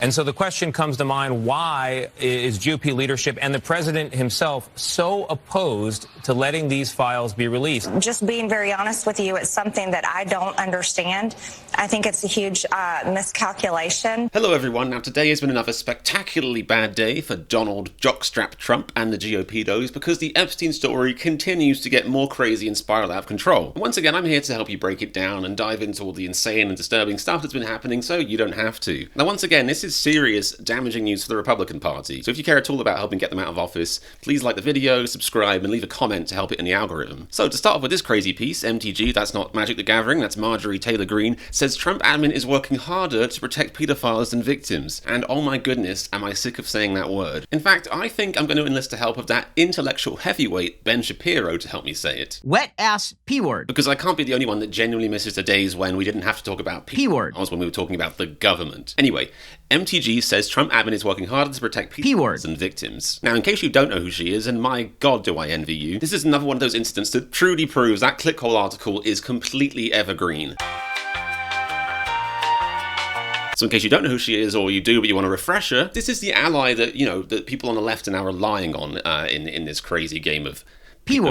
And so the question comes to mind, why is GOP leadership and the president himself so opposed to letting these files be released? Just being very honest with you, it's something that I don't understand. I think it's a huge miscalculation. Hello everyone. Now today has been another spectacularly bad day for Donald Jockstrap Trump and the GOP-dos because the Epstein story continues to get more crazy and spiral out of control. And once again, I'm here to help you break it down and dive into all the insane and disturbing stuff that's been happening so you don't have to. Now once again, this is serious, damaging news for the Republican Party. So if you care at all about helping get them out of office, please like the video, subscribe, and leave a comment to help it in the algorithm. So to start off with this crazy piece, MTG, that's not Magic the Gathering, that's Marjorie Greene, says Trump admin is working harder to protect pedophiles than victims. And oh my goodness, am I sick of saying that word. In fact, I think I'm going to enlist the help of that intellectual heavyweight Ben Shapiro to help me say it. Wet ass P-word. Because I can't be the only one that genuinely misses the days when we didn't have to talk about P-word. When we were talking about the government. Anyway, MTG says Trump admin is working harder to protect pedophiles than victims. Now, in case you don't know who she is, and my god do I envy you, this is another one of those incidents that truly proves that clickhole article is completely evergreen. So in case you don't know who she is, or you do but you want a refresher, this is the ally that, that people on the left are now relying on in this crazy game of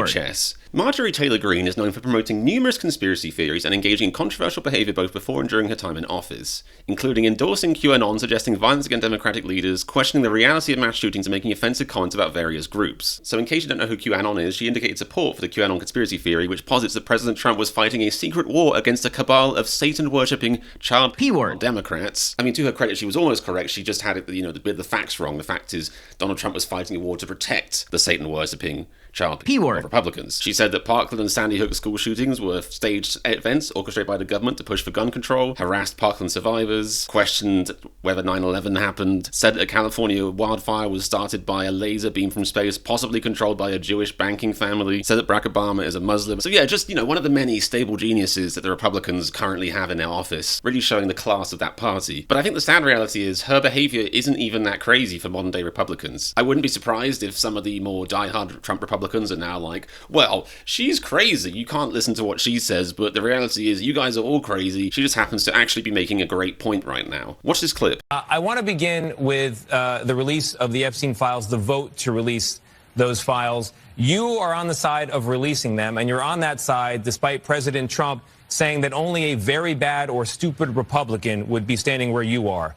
chess. Marjorie Greene is known for promoting numerous conspiracy theories and engaging in controversial behavior both before and during her time in office, including endorsing QAnon, suggesting violence against Democratic leaders, questioning the reality of mass shootings, and making offensive comments about various groups. So in case you don't know who QAnon is, she indicated support for the QAnon conspiracy theory, which posits that President Trump was fighting a secret war against a cabal of Satan-worshipping child Democrats. I mean, to her credit, she was almost correct. She just had it, with the facts wrong. The fact is, Donald Trump was fighting a war to protect the Satan-worshipping child of Republicans. She said that Parkland and Sandy Hook school shootings were staged events orchestrated by the government to push for gun control, harassed Parkland survivors, questioned whether 9/11 happened, said that a California wildfire was started by a laser beam from space, possibly controlled by a Jewish banking family, said that Barack Obama is a Muslim. So yeah, just, one of the many stable geniuses that the Republicans currently have in their office, really showing the class of that party. But I think the sad reality is her behavior isn't even that crazy for modern day Republicans. I wouldn't be surprised if some of the more diehard Trump Republicans are now like, well, she's crazy, you can't listen to what she says, but the reality is you guys are all crazy. She just happens to actually be making a great point right now. Watch this clip. I want to begin with the release of the Epstein files, the vote to release those files. You are on the side of releasing them, and you're on that side despite President Trump saying that only a very bad or stupid Republican would be standing where you are.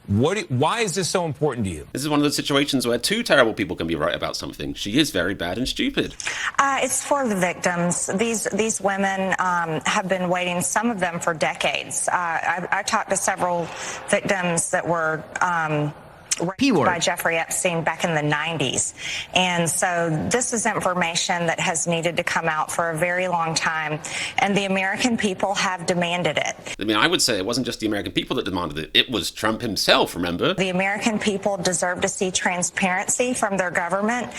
Why is this so important to you? This is one of those situations where two terrible people can be right about something. She is very bad and stupid. It's for the victims. These women have been waiting, some of them for decades. I talked to several victims that were raped by Jeffrey Epstein back in the 90s. And so this is information that has needed to come out for a very long time, and the American people have demanded it. I mean, I would say it wasn't just the American people that demanded it. It was Trump himself, remember? The American people deserve to see transparency from their government.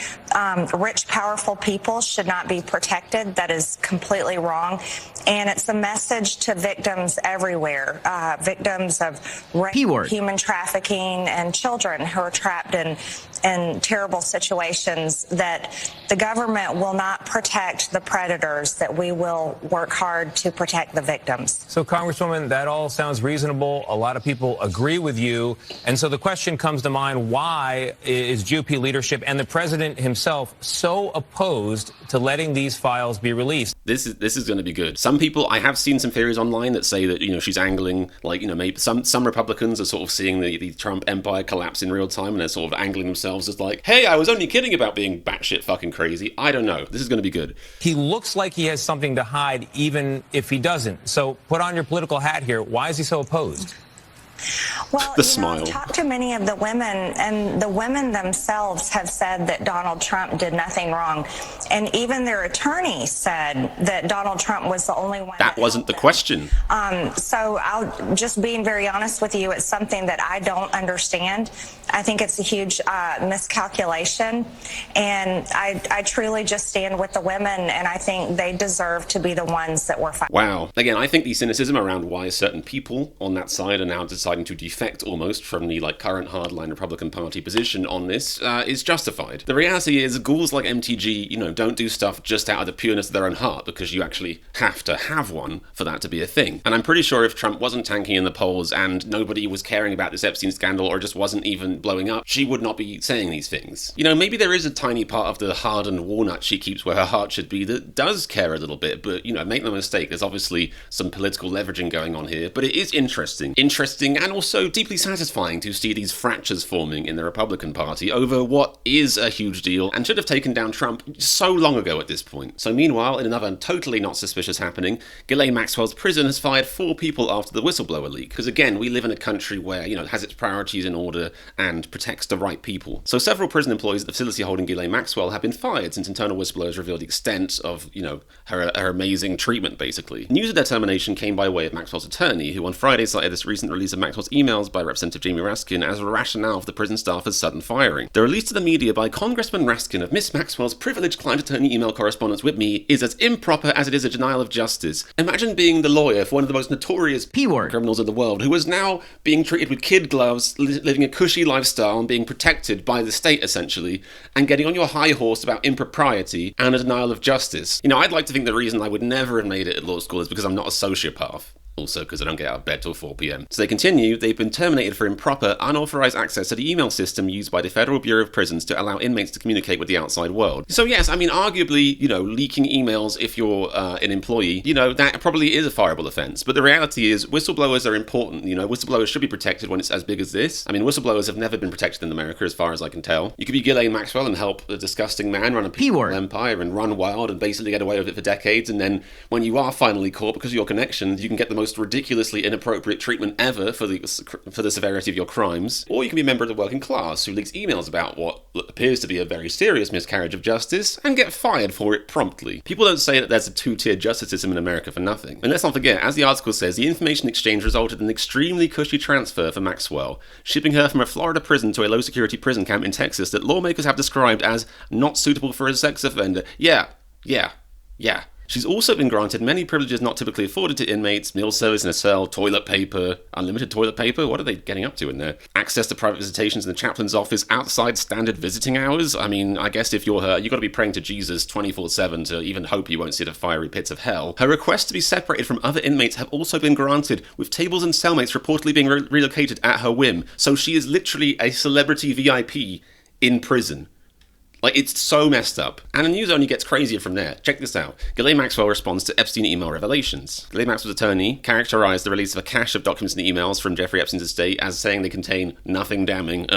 Rich, powerful people should not be protected. That is completely wrong. And it's a message to victims everywhere, victims of rape, human trafficking, and children who are trapped in terrible situations, that the government will not protect the predators, that we will work hard to protect the victims. So, Congresswoman, that all sounds reasonable. A lot of people agree with you. And so the question comes to mind, why is GOP leadership and the president himself so opposed to letting these files be released? This is going to be good. Some people, I have seen some theories online that say that, she's angling, maybe some Republicans are sort of seeing the Trump empire collapse in real time, and they're sort of angling themselves as like, hey, I was only kidding about being batshit fucking crazy. I don't know. This is going to be good. He looks like he has something to hide, even if he doesn't. So put on your political hat here. Why is he so opposed? Well, I've talked to many of the women, and the women themselves have said that Donald Trump did nothing wrong. And even their attorney said that Donald Trump was the only one. That wasn't the question. So I'll just being very honest with you, it's something that I don't understand. I think it's a huge miscalculation. And I truly just stand with the women, and I think they deserve to be the ones that were fighting. Wow. Again, I think the cynicism around why certain people on that side are now deciding to defect almost from the current hardline Republican Party position on this is justified. The reality is ghouls like MTG, don't do stuff just out of the pureness of their own heart, because you actually have to have one for that to be a thing. And I'm pretty sure if Trump wasn't tanking in the polls and nobody was caring about this Epstein scandal or just wasn't even blowing up, she would not be saying these things. Maybe there is a tiny part of the hardened walnut she keeps where her heart should be that does care a little bit, but, make no mistake, there's obviously some political leveraging going on here, but it is interesting and also deeply satisfying to see these fractures forming in the Republican Party over what is a huge deal and should have taken down Trump so long ago at this point. So meanwhile, in another totally not suspicious happening, Ghislaine Maxwell's prison has fired 4 people after the whistleblower leak, because again, we live in a country where, it has its priorities in order and protects the right people. So several prison employees at the facility holding Ghislaine Maxwell have been fired since internal whistleblowers revealed the extent of, her amazing treatment, basically. News of their termination came by way of Maxwell's attorney, who on Friday cited this recent release of Maxwell's emails by Representative Jamie Raskin as a rationale for the prison staff's sudden firing. The release to the media by Congressman Raskin of Miss Maxwell's privileged client-attorney email correspondence with me is as improper as it is a denial of justice. Imagine being the lawyer for one of the most notorious P-word criminals in the world, who is now being treated with kid gloves, living a cushy lifestyle and being protected by the state, essentially, and getting on your high horse about impropriety and a denial of justice. I'd like to think the reason I would never have made it at law school is because I'm not a sociopath. Also, because I don't get out of bed till 4 p.m. So they continue, they've been terminated for improper, unauthorized access to the email system used by the Federal Bureau of Prisons to allow inmates to communicate with the outside world. So yes, arguably, leaking emails if you're an employee, that probably is a fireable offense. But the reality is, whistleblowers are important. Whistleblowers should be protected when it's as big as this. Whistleblowers have never been protected in America, as far as I can tell. You could be Ghislaine Maxwell and help a disgusting man run a P-word empire and run wild and basically get away with it for decades. And then when you are finally caught because of your connections, you can get the most ridiculously inappropriate treatment ever for the severity of your crimes. Or you can be a member of the working class who leaks emails about what appears to be a very serious miscarriage of justice and get fired for it promptly. People don't say that there's a 2-tiered justice system in America for nothing. And let's not forget, as the article says, the information exchange resulted in an extremely cushy transfer for Maxwell, shipping her from a Florida prison to a low-security prison camp in Texas that lawmakers have described as not suitable for a sex offender. Yeah. She's also been granted many privileges not typically afforded to inmates: meal service in a cell, toilet paper, unlimited toilet paper. What are they getting up to in there? Access to private visitations in the chaplain's office outside standard visiting hours. I guess if you're her, you've got to be praying to Jesus 24/7 to even hope you won't see the fiery pits of hell. Her requests to be separated from other inmates have also been granted, with tables and cellmates reportedly being relocated at her whim. So she is literally a celebrity VIP in prison. It's so messed up. And the news only gets crazier from there. Check this out. Ghislaine Maxwell responds to Epstein email revelations. Ghislaine Maxwell's attorney characterized the release of a cache of documents and emails from Jeffrey Epstein's estate as saying they contain nothing damning.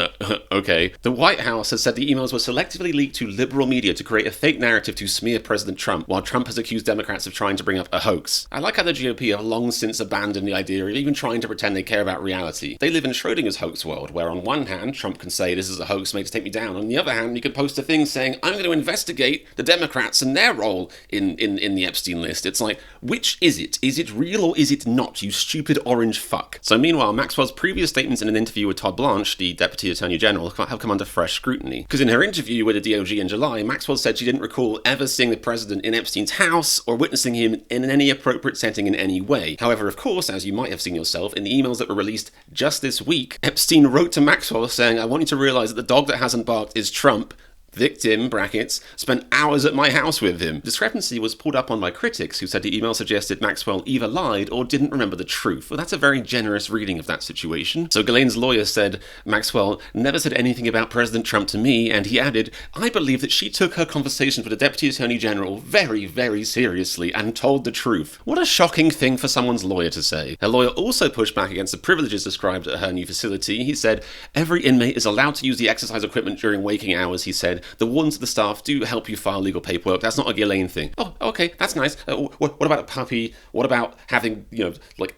Okay. The White House has said the emails were selectively leaked to liberal media to create a fake narrative to smear President Trump, while Trump has accused Democrats of trying to bring up a hoax. I like how the GOP have long since abandoned the idea of even trying to pretend they care about reality. They live in Schrodinger's hoax world, where on one hand, Trump can say this is a hoax made to take me down. On the other hand, you could post a thing saying, I'm going to investigate the Democrats and their role in the Epstein list. It's like, which is it? Is it real or is it not, you stupid orange fuck? So meanwhile, Maxwell's previous statements in an interview with Todd Blanche, the Deputy Attorney General, have come under fresh scrutiny. Because in her interview with the DOJ in July, Maxwell said she didn't recall ever seeing the president in Epstein's house or witnessing him in any appropriate setting in any way. However, of course, as you might have seen yourself, in the emails that were released just this week, Epstein wrote to Maxwell saying, I want you to realize that the dog that hasn't barked is Trump. Victim, brackets, spent hours at my house with him. Discrepancy was pulled up on by critics who said the email suggested Maxwell either lied or didn't remember the truth. Well, that's a very generous reading of that situation. So Ghislaine's lawyer said Maxwell never said anything about President Trump to me, and he added, I believe that she took her conversations with the Deputy Attorney General very, very seriously and told the truth. What a shocking thing for someone's lawyer to say. Her lawyer also pushed back against the privileges described at her new facility. He said, every inmate is allowed to use the exercise equipment during waking hours, he said. The wardens of the staff do help you file legal paperwork. That's not a Ghislaine thing. Oh, okay, that's nice. What about a puppy? What about having,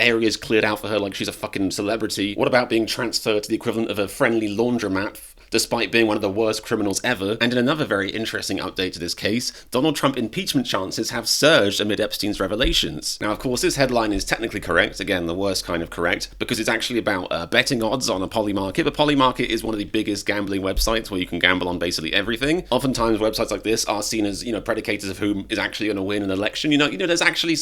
areas cleared out for her like she's a fucking celebrity? What about being transferred to the equivalent of a friendly laundromat despite being one of the worst criminals ever? And in another very interesting update to this case, Donald Trump impeachment chances have surged amid Epstein's revelations. Now, of course, this headline is technically correct, again, the worst kind of correct, because it's actually about betting odds on a Polymarket. But Polymarket is one of the biggest gambling websites where you can gamble on basically everything. Oftentimes, websites like this are seen as, predicators of who is actually going to win an election. There's actually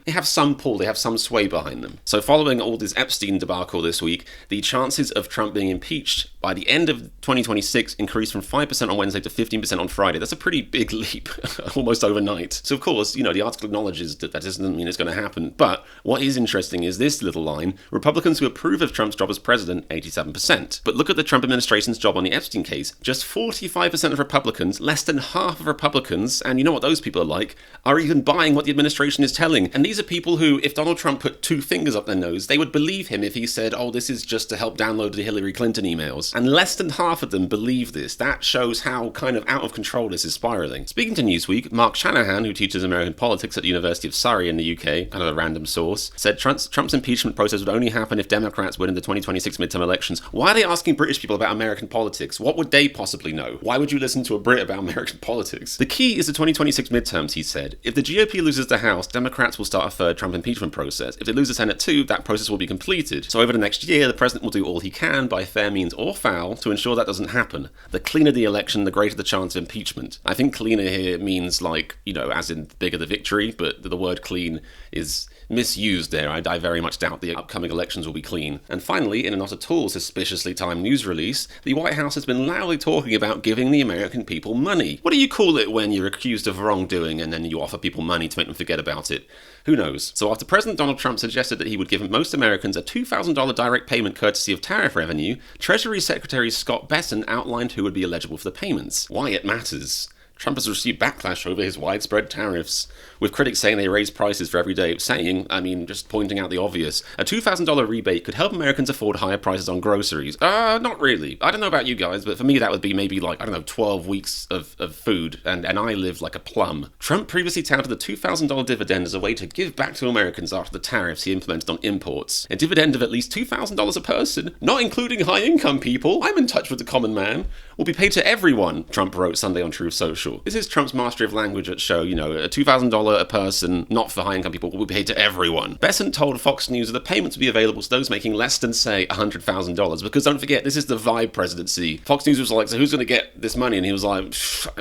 they have some pull, they have some sway behind them. So following all this Epstein debacle this week, the chances of Trump being impeached by the end of 2026 increased from 5% on Wednesday to 15% on Friday. That's a pretty big leap, almost overnight. So of course, the article acknowledges that doesn't mean it's going to happen. But what is interesting is this little line: Republicans who approve of Trump's job as president, 87%. But look at the Trump administration's job on the Epstein case. Just 45% of Republicans, less than half of Republicans, and you know what those people are like, are even buying what the administration is telling. And these are people who, if Donald Trump put two fingers up their nose, they would believe him if he said, oh, this is just to help download the Hillary Clinton emails. And less than half of them believe this. That shows how kind of out of control this is spiraling. Speaking to Newsweek, Mark Shanahan, who teaches American politics at the University of Surrey in the UK, kind of a random source, said Trump's impeachment process would only happen if Democrats win in the 2026 midterm elections. Why are they asking British people about American politics? What would they possibly know? Why would you listen to a Brit about American politics? The key is the 2026 midterms, he said. If the GOP loses the House, Democrats will start a third Trump impeachment process. If they lose the Senate too, that process will be completed. So over the next year, the president will do all he can, by fair means or foul, to ensure that doesn't happen. The cleaner the election, the greater the chance of impeachment. I think cleaner here means as in bigger the victory, but the word clean is misused there. I very much doubt the upcoming elections will be clean. And finally, in a not at all suspiciously timed news release, the White House has been loudly talking about giving the American people money. What do you call it when you're accused of wrongdoing and then you offer people money to make them forget about it? Who knows? So after President Donald Trump suggested that he would give most Americans a $2,000 direct payment courtesy of tariff revenue, Treasury Secretary Scott Bessent outlined who would be eligible for the payments. Why it matters. Trump has received backlash over his widespread tariffs, with critics saying they raise prices for everyday just pointing out the obvious. A $2,000 rebate could help Americans afford higher prices on groceries. Not really. I don't know about you guys, but for me that would be maybe 12 weeks of food, and I live like a plum. Trump previously touted the $2,000 dividend as a way to give back to Americans after the tariffs he implemented on imports. A dividend of at least $2,000 a person, not including high-income people, I'm in touch with the common man, will be paid to everyone, Trump wrote Sunday on Truth Social. This is Trump's mastery of language at show, a $2,000 a person, not for high-income people, will be paid to everyone. Bessent told Fox News that the payments would be available to those making less than, say, $100,000, because don't forget, this is the vibe presidency. Fox News was like, so who's going to get this money? And he was like,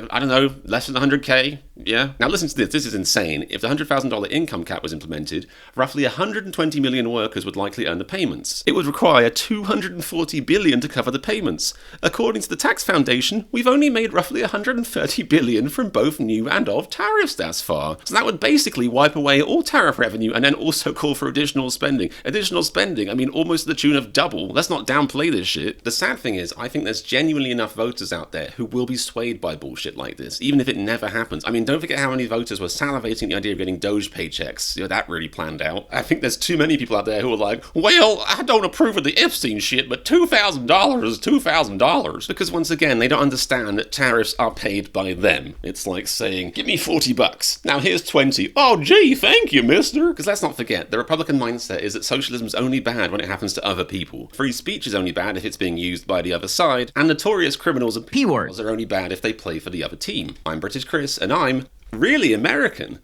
I don't know, less than 100K? Yeah? Now listen to this, this is insane. If the $100,000 income cap was implemented, roughly 120 million workers would likely earn the payments. It would require $240 billion to cover the payments. According to the Tax Foundation, we've only made roughly $130 billion from both new and of tariffs thus far. So that would basically wipe away all tariff revenue and then also call for additional spending. Additional spending, almost to the tune of double. Let's not downplay this shit. The sad thing is, I think there's genuinely enough voters out there who will be swayed by bullshit like this, even if it never happens. Don't forget how many voters were salivating the idea of getting Doge paychecks. That really planned out. I think there's too many people out there who are like, well, I don't approve of the Epstein shit, but $2,000 is $2,000. Because once again, they don't understand that tariffs are paid by them. It's like saying, give me $40. Now here's 20. Oh, gee, thank you, mister. Because let's not forget, the Republican mindset is that socialism is only bad when it happens to other people. Free speech is only bad if it's being used by the other side. And notorious criminals and P-words are only bad if they play for the other team. I'm British Chris, and I'm really American.